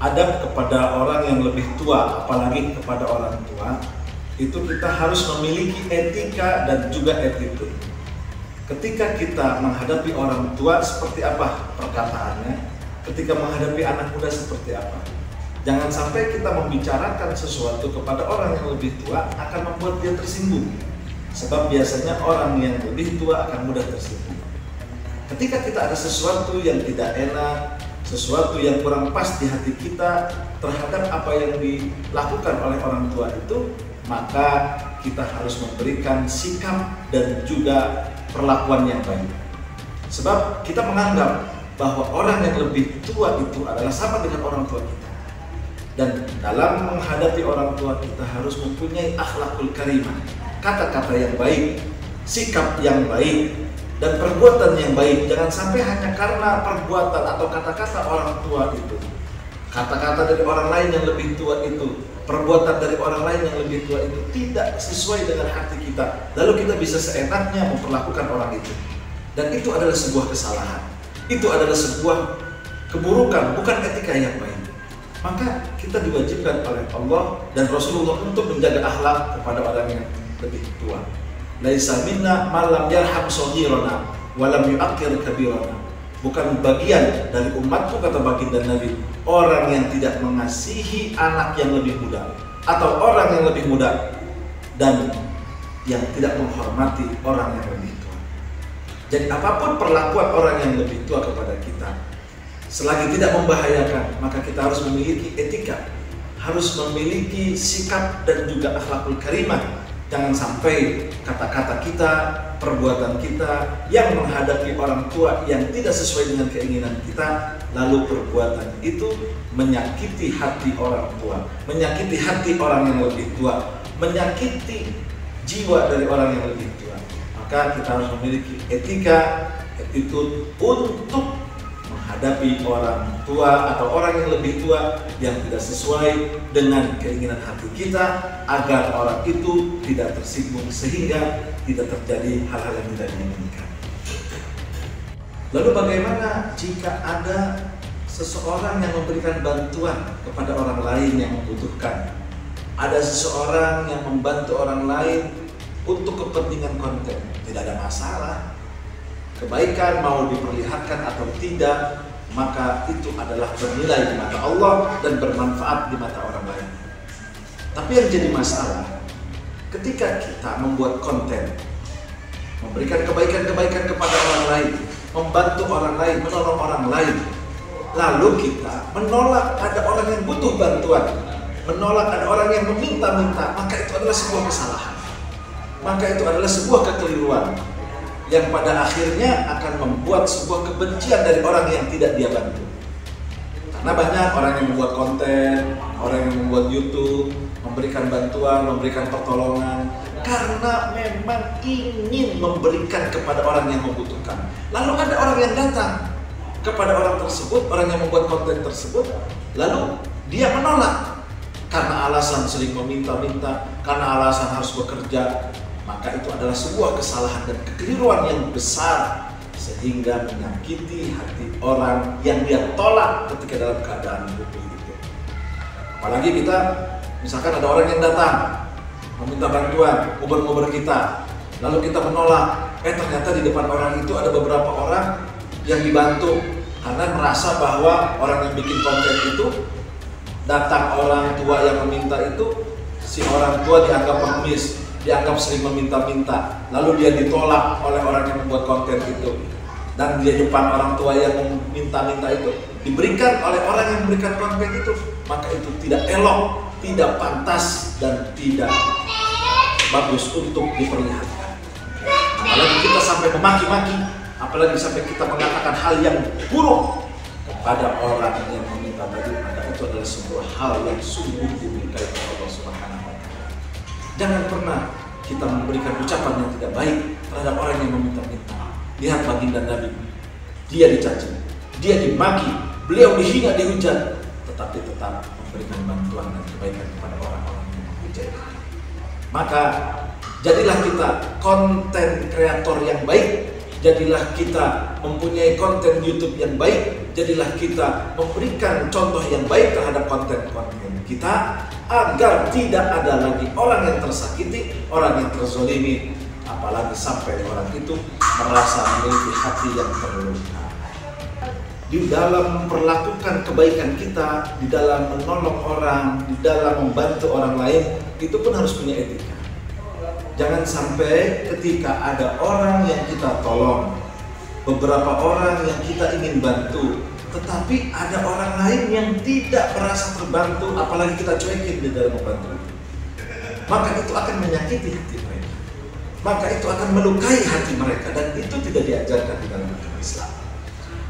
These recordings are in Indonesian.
adab kepada orang yang lebih tua, apalagi kepada orang tua, itu kita harus memiliki etika dan juga attitude. Ketika kita menghadapi orang tua, seperti apa perkataannya? Ketika menghadapi anak muda, seperti apa? Jangan sampai kita membicarakan sesuatu kepada orang yang lebih tua akan membuat dia tersinggung. Sebab biasanya orang yang lebih tua akan mudah tersinggung. Ketika kita ada sesuatu yang tidak enak, sesuatu yang kurang pas di hati kita terhadap apa yang dilakukan oleh orang tua itu, maka kita harus memberikan sikap dan juga perlakuan yang baik. Sebab kita menganggap bahwa orang yang lebih tua itu adalah sama dengan orang tua kita. Dan dalam menghadapi orang tua kita harus mempunyai akhlakul karimah, kata-kata yang baik, sikap yang baik, dan perbuatan yang baik. Jangan sampai hanya karena perbuatan atau kata-kata orang tua itu, kata-kata dari orang lain yang lebih tua itu, perbuatan dari orang lain yang lebih tua itu tidak sesuai dengan hati kita, lalu kita bisa seenaknya memperlakukan orang itu. Dan itu adalah sebuah kesalahan, itu adalah sebuah keburukan, bukan etika yang baik. Maka kita diwajibkan oleh Allah dan Rasulullah untuk menjaga akhlak kepada orang yang lebih tua. Laisa minna man lam yarham shaghirana wa lam yu'aqqir kabirana. Bukan bagian dari umatku, kata baginda Nabi, orang yang tidak mengasihi anak yang lebih muda atau orang yang lebih muda dan yang tidak menghormati orang yang lebih tua. Jadi apapun perlakuan orang yang lebih tua kepada kita, selagi tidak membahayakan, maka kita harus memiliki etika, harus memiliki sikap dan juga akhlakul karimah. Jangan sampai kata-kata kita, perbuatan kita yang menghadapi orang tua yang tidak sesuai dengan keinginan kita, lalu perbuatan itu menyakiti hati orang tua, menyakiti hati orang yang lebih tua, menyakiti jiwa dari orang yang lebih tua. Maka kita harus memiliki etika, attitude untuk menghadapi orang tua atau orang yang lebih tua yang tidak sesuai dengan keinginan hati kita, agar orang itu tidak tersinggung sehingga tidak terjadi hal-hal yang tidak diinginkan. Lalu bagaimana jika ada seseorang yang memberikan bantuan kepada orang lain yang membutuhkan? Ada seseorang yang membantu orang lain untuk kepentingan konten, tidak ada masalah. Kebaikan mau diperlihatkan atau tidak, maka itu adalah bernilai di mata Allah dan bermanfaat di mata orang lain. Tapi yang jadi masalah, ketika kita membuat konten, memberikan kebaikan-kebaikan kepada orang lain, membantu orang lain, menolong orang lain, lalu kita menolak ada orang yang butuh bantuan, menolak ada orang yang meminta-minta, maka itu adalah sebuah kesalahan. Maka itu adalah sebuah kekeliruan yang pada akhirnya akan membuat sebuah kebencian dari orang yang tidak dia bantu. Karena banyak orang yang membuat konten, orang yang membuat YouTube, memberikan bantuan, memberikan pertolongan karena memang ingin memberikan kepada orang yang membutuhkan. Lalu ada orang yang datang kepada orang tersebut, orang yang membuat konten tersebut, lalu dia menolak karena alasan sering meminta-minta, karena alasan harus bekerja. Maka itu adalah sebuah kesalahan dan kekeliruan yang besar sehingga menyakiti hati orang yang dia tolak ketika dalam keadaan butuh itu. Apalagi kita, misalkan ada orang yang datang meminta bantuan, nguber-nguber kita, lalu kita menolak. Ternyata di depan orang itu ada beberapa orang yang dibantu karena merasa bahwa orang yang bikin konten itu, datang orang tua yang meminta itu, si orang tua dianggap pengemis, dianggap sering meminta-minta, lalu dia ditolak oleh orang yang membuat konten itu, dan di depan orang tua yang meminta-minta itu diberikan oleh orang yang memberikan konten itu, maka itu tidak elok, tidak pantas, dan tidak bagus untuk diperlihatkan. Apalagi kita sampai memaki-maki, apalagi sampai kita mengatakan hal yang buruk kepada orang yang meminta tadi, maka itu adalah sebuah hal yang sungguh dimurkai oleh Allah Subhanahu wa Ta'ala. Jangan pernah kita memberikan ucapan yang tidak baik terhadap orang yang meminta-minta. Lihat baginda Nabi, dia dicaci, dia dimaki, beliau dihina, dihujat, tetapi tetap memberikan bantuan dan kebaikan kepada orang-orang yang menghujat. Maka jadilah kita konten kreator yang baik, jadilah kita mempunyai konten YouTube yang baik, jadilah kita memberikan contoh yang baik terhadap konten-konten kita, agar tidak ada lagi orang yang tersakiti, orang yang terzolimi, apalagi sampai orang itu merasa memiliki hati yang terluka. Di dalam memperlakukan kebaikan kita, di dalam menolong orang, di dalam membantu orang lain, itu pun harus punya etika. Jangan sampai ketika ada orang yang kita tolong, beberapa orang yang kita ingin bantu, tetapi ada orang lain yang tidak merasa terbantu, apalagi kita cuekin di dalam membantu. Maka itu akan menyakiti hati mereka, maka itu akan melukai hati mereka, dan itu tidak diajarkan di dalam agama Islam.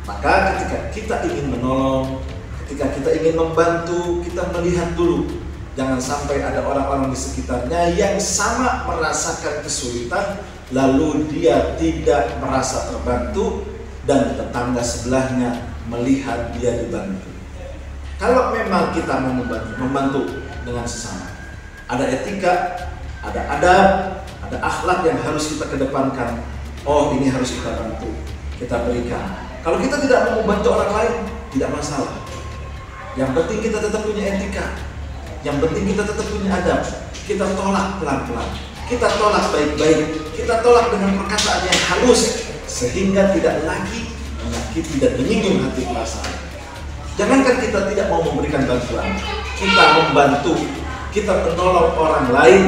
Maka ketika kita ingin menolong, ketika kita ingin membantu, kita melihat dulu, jangan sampai ada orang-orang di sekitarnya yang sama merasakan kesulitan, lalu dia tidak merasa terbantu, dan tetangga sebelahnya melihat dia dibantu. Kalau memang kita mau membantu dengan sesama, ada etika, ada adab, ada akhlak yang harus kita kedepankan. Oh, ini harus kita bantu, kita berikan. Kalau kita tidak mau membantu orang lain, tidak masalah. Yang penting kita tetap punya etika, yang penting kita tetap punya adab. Kita tolak pelan-pelan, kita tolak baik-baik, kita tolak dengan perkataan yang halus, sehingga tidak lagi menyakiti dan menyinggung hati perasaan. Jangankan kita tidak mau memberikan bantuan, kita membantu, kita menolong orang lain,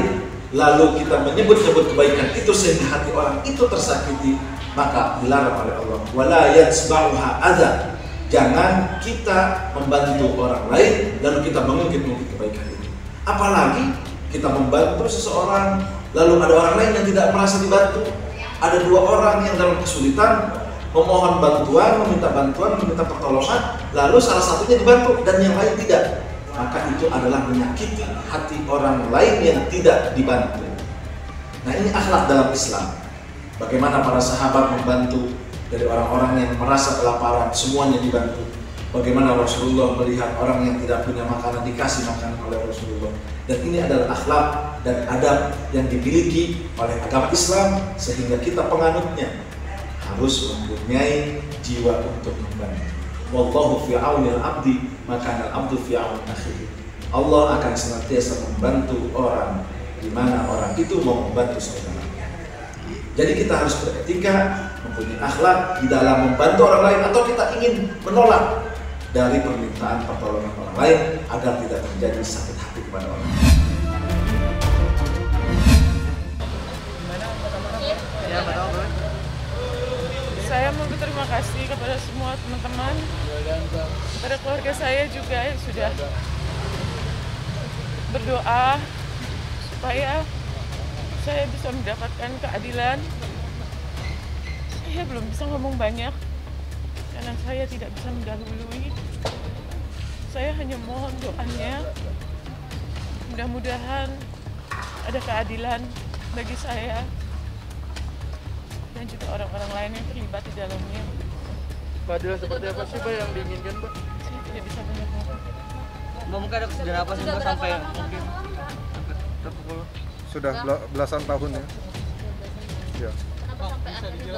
lalu kita menyebut-nyebut kebaikan itu sehingga hati orang itu tersakiti, maka dilarang oleh Allah, wala yatsba'uha adza. Jangan kita membantu orang lain lalu kita mengungkit-ungkit kebaikan itu. Apalagi kita membantu seseorang lalu ada orang lain yang tidak merasa dibantu. Ada dua orang yang dalam kesulitan memohon bantuan, meminta pertolongan, lalu salah satunya dibantu dan yang lain tidak. Maka itu adalah menyakiti hati orang lain yang tidak dibantu. Nah, ini akhlak dalam Islam. Bagaimana para sahabat membantu dari orang-orang yang merasa kelaparan, semuanya dibantu. Bagaimana Rasulullah melihat orang yang tidak punya makanan, dikasih makanan oleh Rasulullah. Dan ini adalah akhlak dan adab yang dimiliki oleh agama Islam, sehingga kita penganutnya harus mempunyai jiwa untuk membantu. Wallahu fi auni al-abdi, maka al-abdu fi auni akhihi. Allah akan senantiasa membantu orang di mana orang itu mau membantu saudaranya. Jadi kita harus beretika, mempunyai akhlak di dalam membantu orang lain, atau kita ingin menolak dari permintaan pertolongan orang lain agar tidak terjadi sakit hati kepada orang lain. Saya mau berterima kasih kepada semua teman-teman, kepada keluarga saya juga yang sudah berdoa supaya saya bisa mendapatkan keadilan. Saya belum bisa ngomong banyak karena saya tidak bisa mendahului. Saya hanya mohon doanya, mudah-mudahan ada keadilan bagi saya dan juga orang-orang lain yang terlibat di dalamnya. Keadilan seperti apa sih Mbak yang diinginkan Mbak? Saya tidak bisa banyak ngomong. Mbak, mungkin ada kesedihan apa sih Mbak sampai mungkin terpukul? Sudah belasan tahun ya. Ya. Kenapa sampai akhirnya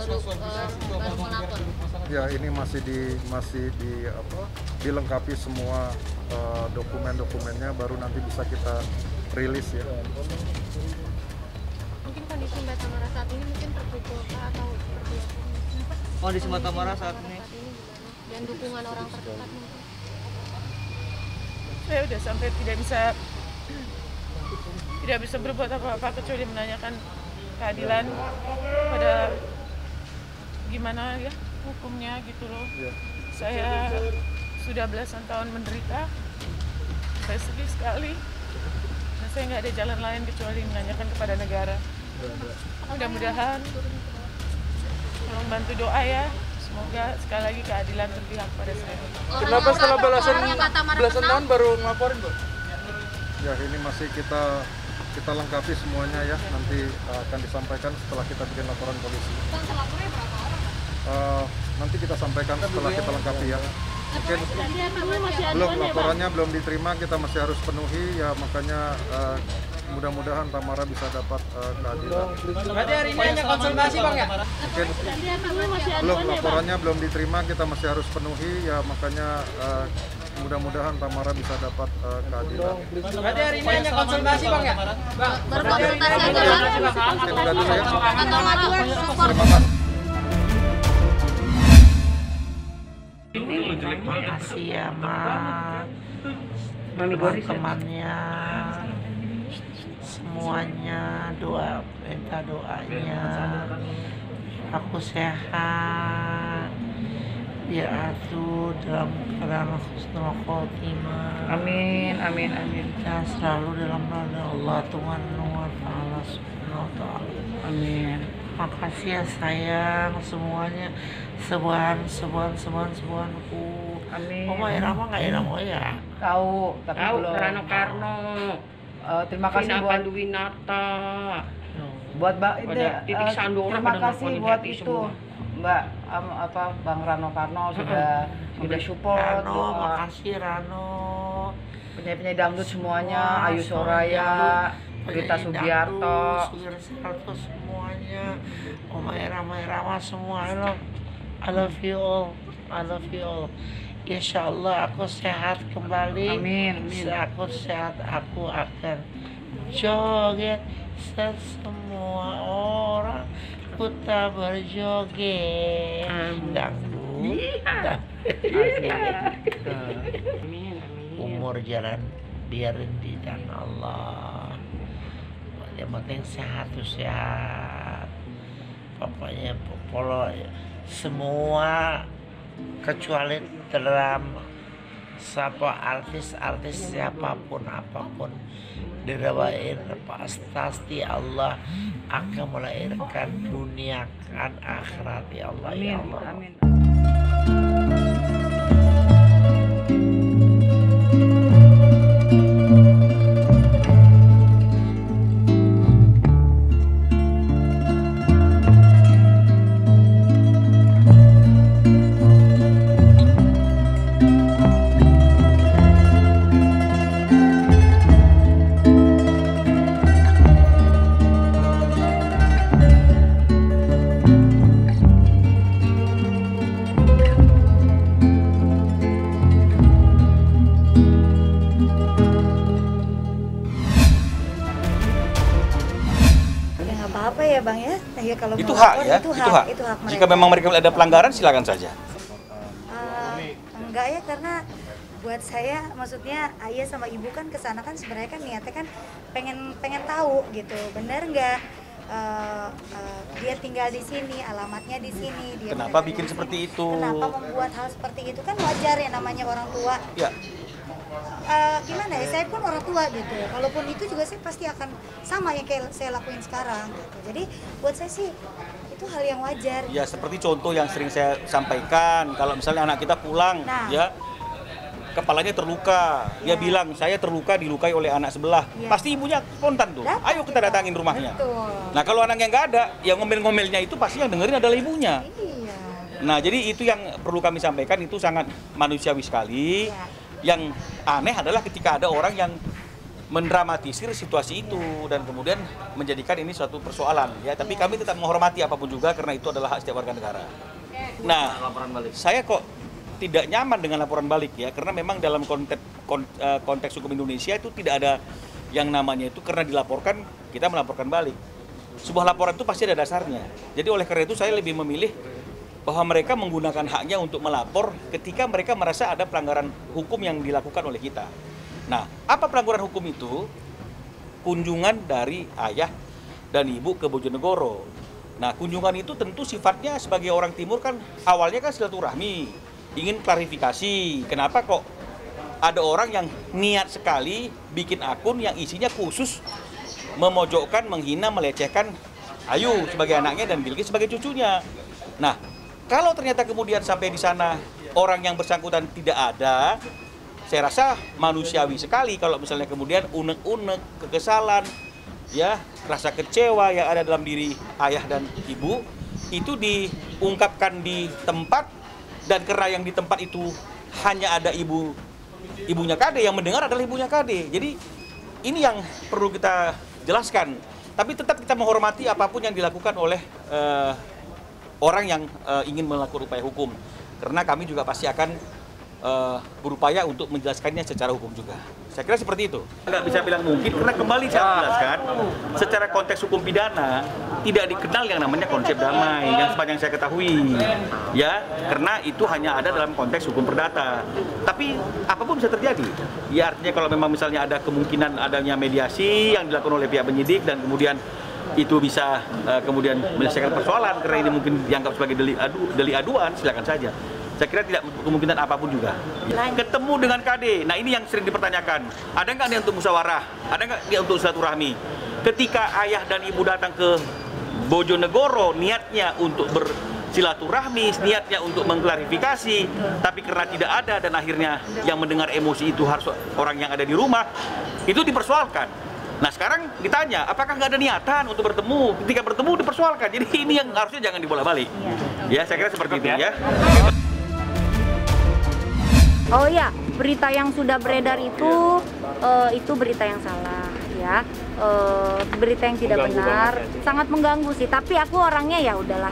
baru melapor? Ya, ini masih dilengkapi semua dokumen-dokumennya, baru nanti bisa kita rilis ya. Mungkin kondisi Mbak Tamara saat ini mungkin terpukul atau seperti apa? Oh, di Mbak Tamara saat ini. Dan dukungan orang terdekat mungkin. Saya udah sampai tidak bisa berbuat apa-apa kecuali menanyakan keadilan pada gimana ya hukumnya gitu loh. Ya. Saya sudah belasan tahun menderita, saya sedih sekali, dan saya nggak ada jalan lain kecuali menanyakan kepada negara. Mudah-mudahan tolong bantu doa ya, semoga sekali lagi keadilan berpihak pada saya. Kenapa setelah belasan tahun baru ngelaporin Mbak? Ya, ini masih kita lengkapi semuanya ya, nanti akan disampaikan setelah kita bikin laporan polisi. Bang, pelapornya berapa orang? Nanti kita sampaikan setelah kita lengkapi ya. Mungkin belum, laporannya belum diterima, kita masih harus penuhi ya, makanya mudah-mudahan Tamara bisa dapat keadilan. Berarti hari ini hanya konsultasi Bang ya? Mungkin belum, laporannya belum diterima, kita masih harus penuhi ya, makanya mudah-mudahan Tamara bisa dapat keadilan. Berarti hari ini hanya konsultasi Bang ya? Berkonsultasi aja Bang. Mungkin udah dulu ya. Atau majuan support. Terima kasih. Terima kasih ya teman-temannya semuanya, minta doanya aku sehat biar aku dalam keadaan husnul khotimah. Amin, amin, amin. Dan selalu dalam rada Allah Tuhan wa ta'ala subhanahu wa ta'ala. Amin. Makasih ya sayang semuanya, sebuan-sebuanku. Amin. Oh, Irama nggak Irama ya? Tahu, tapi Tahu belum. Rano Karno, Terima kasih Vina buat Panduwinata. Titik Sandora terima pada kasih nelfonin buat hati itu semua. Mbak Bang Rano Karno sudah memberi support. Rano, makasih Rano. Penyanyi dangdut semuanya, Wah, Ayu Soraya, Rita Sugiarto. Sugiarto semuanya. Oma Irama semua. I love you all. I love you all. Insya Allah aku sehat kembali. Amin. Aku sehat, aku akan joget semua orang. Kita berjoget. Dangdut. Amin, amin. Umur jalan biarin di tangan Allah. Yang penting sehat tuh sehat. Pokoknya semua kecuali dalam artis siapapun apapun dirawain pasti Allah akan melahirkan dunia kan akhirat ya Allah. Amin, Ya Allah. amin. Apa ya Bang ya? Ya kalau Itu mau hak lapor, ya, itu hak mereka. Jika memang mereka ada pelanggaran, silakan saja. Enggak ya, karena buat saya maksudnya ayah sama ibu kan kesana kan sebenarnya kan niatnya kan pengen tahu gitu, benar nggak dia tinggal di sini, alamatnya di sini. Dia Kenapa bikin seperti itu? Kenapa membuat hal seperti itu, kan wajar ya, namanya orang tua. Ya. Gimana ya, saya pun orang tua gitu, kalaupun itu juga saya pasti akan sama yang kayak saya lakuin sekarang gitu. Jadi buat saya sih itu hal yang wajar. Ya seperti contoh yang sering saya sampaikan, kalau misalnya anak kita pulang, ya kepalanya terluka, dia bilang saya terluka dilukai oleh anak sebelah, pasti ibunya spontan tuh, ayo kita datangin rumahnya. Betul. Nah kalau anaknya nggak ada, yang ngomel-ngomelnya itu pasti yang dengerin adalah ibunya. Iya. Nah jadi itu yang perlu kami sampaikan, itu sangat manusiawi sekali. Yang aneh adalah ketika ada orang yang mendramatisir situasi itu dan kemudian menjadikan ini suatu persoalan ya, tapi kami tetap menghormati apapun juga karena itu adalah hak setiap warga negara. Nah, saya kok tidak nyaman dengan laporan balik ya, karena memang dalam konteks hukum Indonesia itu tidak ada yang namanya itu karena dilaporkan kita melaporkan balik. Sebuah laporan itu pasti ada dasarnya. Jadi oleh karena itu saya lebih memilih bahwa mereka menggunakan haknya untuk melapor ketika mereka merasa ada pelanggaran hukum yang dilakukan oleh kita. Nah, apa pelanggaran hukum itu? Kunjungan dari ayah dan ibu ke Bojonegoro. Nah, kunjungan itu tentu sifatnya sebagai orang timur kan awalnya kan silaturahmi, ingin klarifikasi. Kenapa kok ada orang yang niat sekali bikin akun yang isinya khusus memojokkan, menghina, melecehkan Ayu sebagai anaknya dan Bilqis sebagai cucunya. Nah, kalau ternyata kemudian sampai di sana orang yang bersangkutan tidak ada, saya rasa manusiawi sekali kalau misalnya kemudian unek-unek, kekesalan, ya, rasa kecewa yang ada dalam diri ayah dan ibu itu diungkapkan di tempat, dan karena yang di tempat itu hanya ada ibunya KD, yang mendengar adalah ibunya KD. Jadi ini yang perlu kita jelaskan. Tapi tetap kita menghormati apapun yang dilakukan oleh orang yang ingin melakukan upaya hukum. Karena kami juga pasti akan berupaya untuk menjelaskannya secara hukum juga. Saya kira seperti itu. Nggak bisa bilang mungkin, karena kembali saya jelaskan, secara konteks hukum pidana, tidak dikenal yang namanya konsep damai, yang sepanjang saya ketahui. Ya, karena itu hanya ada dalam konteks hukum perdata. Tapi apapun bisa terjadi. Ya, artinya kalau memang misalnya ada kemungkinan adanya mediasi yang dilakukan oleh pihak penyidik, dan kemudian itu bisa kemudian menyelesaikan persoalan, karena ini mungkin dianggap sebagai delik aduan, silakan saja. Saya kira tidak kemungkinan apapun juga. Ketemu dengan KD, nah ini yang sering dipertanyakan. Ada nggak dia untuk musyawarah? Ada nggak dia untuk silaturahmi? Ketika ayah dan ibu datang ke Bojonegoro, niatnya untuk bersilaturahmi, niatnya untuk mengklarifikasi, tapi karena tidak ada dan akhirnya yang mendengar emosi itu harus orang yang ada di rumah, itu dipersoalkan. Nah sekarang ditanya, apakah nggak ada niatan untuk bertemu? Ketika bertemu dipersoalkan. Jadi ini yang harusnya jangan dibolak-balik. Ya, saya kira seperti itu ya. Oh ya, berita yang sudah beredar itu berita yang salah ya, berita yang tidak benar, sangat mengganggu sih. Tapi aku orangnya ya udahlah,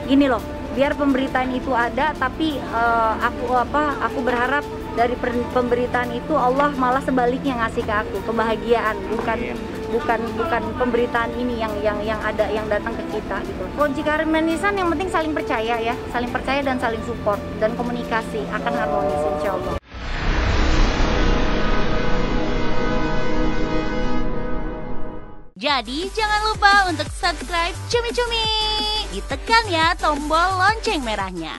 gini loh, biar pemberitaan itu ada, tapi aku berharap dari pemberitaan itu Allah malah sebaliknya ngasih ke aku kebahagiaan, bukan pemberitaan ini yang ada yang datang ke kita gitu. Kunci keharmonisan yang penting saling percaya ya, saling percaya dan saling support dan komunikasi akan harmonis insya Allah. Jadi jangan lupa untuk subscribe Cumi Cumi, ditekan ya tombol lonceng merahnya.